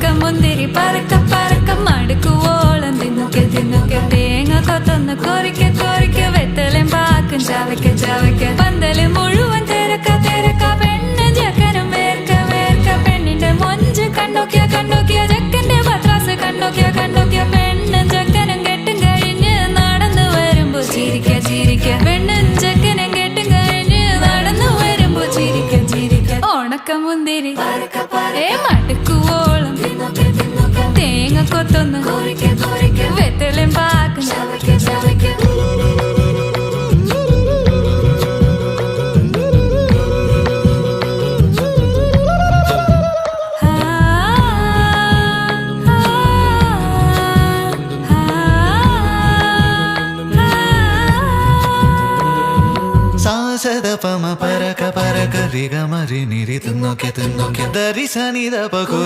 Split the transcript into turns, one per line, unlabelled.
ഉണക്കമുന്തിരി പറക്ക പറക്ക മടുക്കുവോളം തിന്നൊക്കെ തിന്നൊക്കെ തേങ്ങ കൊത്തൊന്ന് കൊറിക്ക കൊറിക്ക വെത്തലും പാക്കും ചവയ്ക്ക ചവയ്ക്ക പന്തല് മുഴുവൻ തിരക്ക തിരക്ക പെണ്ണ് ചെക്കനും വേർക്ക വേർക്ക പെണ്ണിന്റെ മൊഞ്ച് കണ്ടോക്കിയ കണ്ടോക്കിയ ചെക്കന്റെ പത്രാസ് കണ്ടോക്കിയ കണ്ടോക്കിയ പെണ്ണും ചെക്കനും കെട്ടും കഴിഞ്ഞ് നടന്നു വരുമ്പോ ചിരിക്ക ചിരിക്ക പെണ്ണും ചെക്കനും കെട്ടും കഴിഞ്ഞ് നടന്നു വരുമ്പോ ചിരിക്ക ചിരിക്ക ഉണക്കമുന്തിരി മടുക്കുവോളം തേങ്ങ കൊത്തൊന്ന് വെത്തലും പാക്കും
സാസദപമ പരക പരക റിഗ മരി നിരി തിന്നൊക്കെ തിന്നൊക്കെ ദരി സനി ദപ